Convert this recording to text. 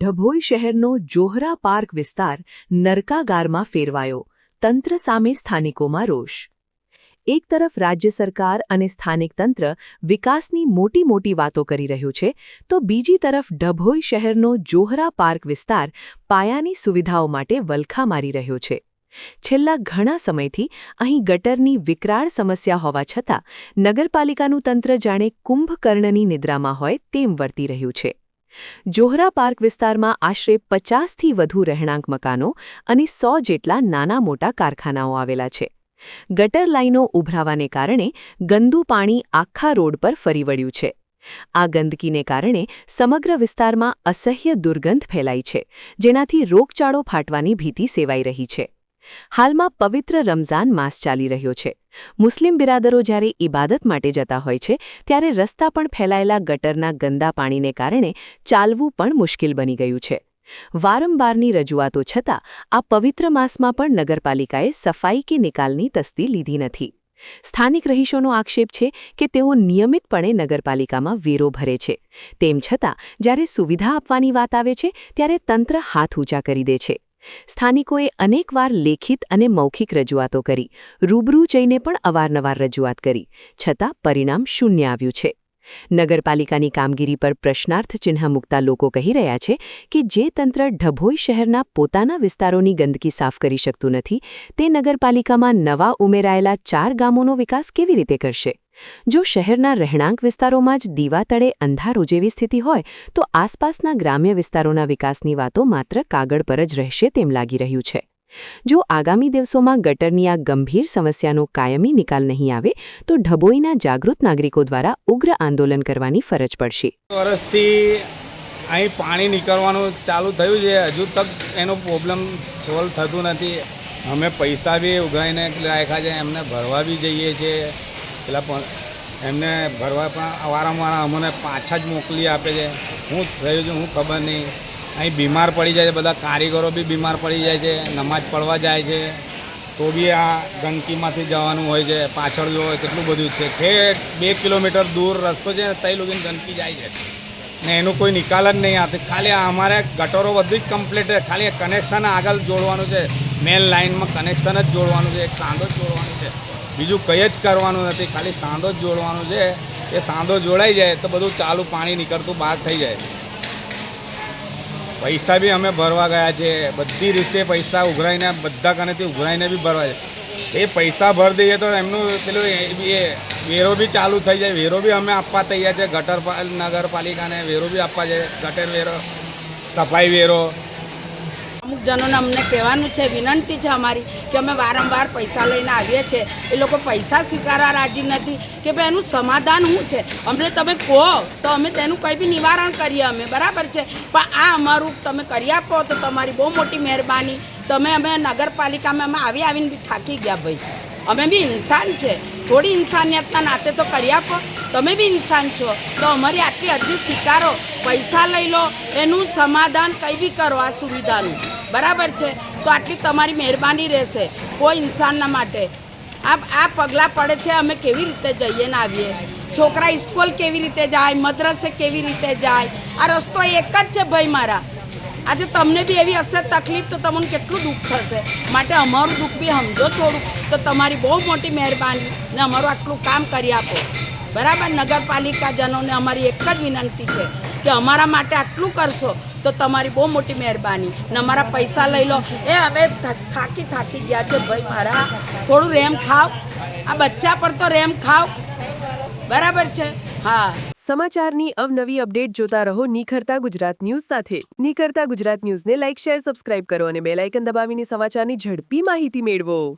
ડભોઈ શહેરનો જોહરા પાર્ક વિસ્તાર નરકાગારમાં ફેરવાયો, તંત્ર સામે સ્થાનિકોમાં રોષ। એક તરફ રાજ્ય સરકાર અને સ્થાનિક તંત્ર વિકાસની મોટી વાતો કરી રહ્યું છે, તો બીજી તરફ ડભોઈ શહેરનો જોહરા પાર્ક વિસ્તાર પાયાની સુવિધાઓ માટે વલખા મારી રહ્યો છે। છેલ્લા ઘણા સમયથી અહીં ગટરની વિકરાળ સમસ્યા હોવા છતાં નગરપાલિકાનું તંત્ર જાણે કુંભકર્ણની નિદ્રામાં હોય તેમ વર્તી રહ્યું છે। જોહરા પાર્ક વિસ્તારમાં આશરે 50થી વધુ રહેણાંક મકાનો અને 100 જેટલા નાના મોટા કારખાનાઓ આવેલા છે। ગટર લાઈનો ઉભરાવાને કારણે ગંદુ પાણી આખા રોડ પર ફરી વળ્યું છે। આ ગંદકીને કારણે સમગ્ર વિસ્તારમાં અસહ્ય દુર્ગંધ ફેલાઈ છે, જેનાથી રોગચાળો ફાટવાની ભીતિ સેવાઈ રહી છે। હાલમાં પવિત્ર રમઝાન માસ ચાલી રહ્યો છે। મુસ્લિમ બિરાદરો જ્યારે ઇબાદત માટે જતા હોય છે, ત્યારે રસ્તા પણ ફેલાયેલા ગટરના ગંદા પાણીને કારણે ચાલવું પણ મુશ્કેલ બની ગયું છે। વારંવારની રજૂઆતો છતાં આ પવિત્ર માસમાં પણ નગરપાલિકાએ સફાઈ કે નિકાલની તસ્દી લીધી નથી। સ્થાનિક રહીશોનો આક્ષેપ છે કે તેઓ નિયમિતપણે નગરપાલિકામાં વેરો ભરે છે, તેમ છતાં જ્યારે સુવિધા આપવાની વાત આવે છે ત્યારે તંત્ર હાથ ઊંચા કરી દે છે। સ્થાનિકોએ અનેકવાર લેખિત અને મૌખિક રજૂઆતો કરી, રૂબરૂ જઈને પણ અવારનવાર રજૂઆત કરી, છતાં પરિણામ શૂન્ય આવ્યું છે। નગરપાલિકાની કામગીરી પર પ્રશ્નાર્થ ચિહ્ન મૂકતા લોકો કહી રહ્યા છે કે જે તંત્ર ડભોઈ શહેરના પોતાના વિસ્તારોની ગંદકી સાફ કરી શકતું નથી, તે નગરપાલિકામાં નવા ઉમેરાયેલા 4 ગામોનો વિકાસ કેવી રીતે કરશે? જો શહેરના રહેણાંક વિસ્તારોમાં જ દીવા તળે અંધારું જેવી સ્થિતિ હોય, તો આસપાસના ગ્રામ્ય વિસ્તારોના વિકાસની વાતો માત્ર કાગળ પર જ રહેશે તેમ લાગી રહ્યું છે। જો આગામી દિવસોમાં ગટરની આ ગંભીર સમસ્યાનો કાયમી નિકાલ નહીં આવે, તો ડભોઈના જાગૃત નાગરિકો દ્વારા ઉગ્ર આંદોલન કરવાની ફરજ પડશે। વર્ષથી અહીં પાણી નીકળવાનું ચાલુ થયું છે, હજુ તક એનો પ્રોબ્લેમ સોલ્વ થતું નથી। અમે પૈસા બી ઉઘરાઈને રાખ્યા છે, એમને ભરવા બી જઈએ છીએ, પેલા પણ એમને ભરવા પણ વારંવાર અમને પાછા જ મોકલી આપે છે। હું થયું છે હું ખબર નહીં। અહીં બીમાર પડી જાય છે, બધા કારીગરો બી બીમાર પડી જાય છે, નમાજ પડવા જાય છે તો બી આ ગંદકીમાંથી જવાનું હોય છે। પાછળ જો કેટલું બધું છે, ઠેઠ 2 કિલોમીટર દૂર રસ્તો છે, તઈ લોકોની ગંદકી જાય છે ને એનું કોઈ નિકાલ જ નહીં આવતી। ખાલી અમારે ગટરો બધું જ કમ્પ્લીટ છે, ખાલી કનેક્શન આગળ જોડવાનું છે, મેન લાઇનમાં કનેક્શન જ જોડવાનું છે, એક સાંધો જ જોડવાનું છે, બીજું કંઈ જ કરવાનું નથી, ખાલી સાંધો જ જોડવાનું છે। એ સાંધો જોડાઈ જાય તો બધું ચાલુ પાણી નીકળતું બહાર થઈ જાય। પૈસા બી અમે ભરવા ગયા છે, બધી રીતે પૈસા ઉઘરાઈને બધા કનેથી ઉઘરાઈને બી ભરવા છે। એ પૈસા ભરી દઈએ તો એમનું પેલું એ વેરો બી ચાલુ થઈ જાય। વેરો બી અમે આપવા તૈયાર છે, નગરપાલિકાને વેરો બી આપવા છે, ગટર વેરો, સફાઈ વેરો। અમુક જનોને અમને કહેવાનું છે, વિનંતી છે અમારી કે અમે વારંવાર પૈસા લઈને આવીએ છીએ, એ લોકો પૈસા સ્વીકારવા રાજી નથી કે ભાઈ એનું સમાધાન શું છે, અમને તમે કહો તો અમે તેનું કંઈ બી નિવારણ કરીએ અમે, બરાબર છે, પણ આ અમારું તમે કરી આપો તો તમારી બહુ મોટી મહેરબાની। અમે નગરપાલિકામાં અમે આવીને બી થાકી ગયા ભાઈ, અમે બી ઇન્સાન છે, થોડી ઇન્સાનિયતના નાતે તો કરી આપો। તમે બી ઇન્સાન છો તો અમારી આટલી અરજી સ્વીકારો, પૈસા લઈ લો, એનું સમાધાન કંઈ બી કરો આ સુવિધાનું, બરાબર છે, તો આટલી તમારી મહેરબાની રહેશે કોઈ ઇન્સાનના માટે। આ પગલાં પડે છે, અમે કેવી રીતે જઈએ ને આવીએ, છોકરા સ્કૂલ કેવી રીતે જાય, મદ્રસે કેવી રીતે જાય, આ રસ્તો એક જ છે ભાઈ મારા। આજે તમને બી એવી હશે તકલીફ તો તમને કેટલું દુઃખ થશે, માટે અમારું દુઃખ બી સમજો થોડું, તો તમારી બહુ મોટી મહેરબાની ને અમારું આટલું કામ કરી આપો, બરાબર। નગરપાલિકાજનોને અમારી એક જ વિનંતી છે કે અમારા માટે આટલું કરશો તો તમારી બહુ મોટી મહેરબાની ને અમારા પૈસા લઈ લો। એ હવે થાકી ગયા છે ભાઈ મારા, થોડું રેમ ખાઓ, આ બચ્ચા પર તો રેમ ખાઓ, બરાબર છે। હા, સમાચારની અવનવી અપડેટ જોતા રહો નિખરતા ગુજરાત ન્યૂઝ સાથે। નિખરતા ગુજરાત ન્યૂઝને લાઇક, શેર, સબસ્ક્રાઇબ કરો અને બેલ આઇકન દબાવીને સમાચારની ઝડપી માહિતી મેળવો।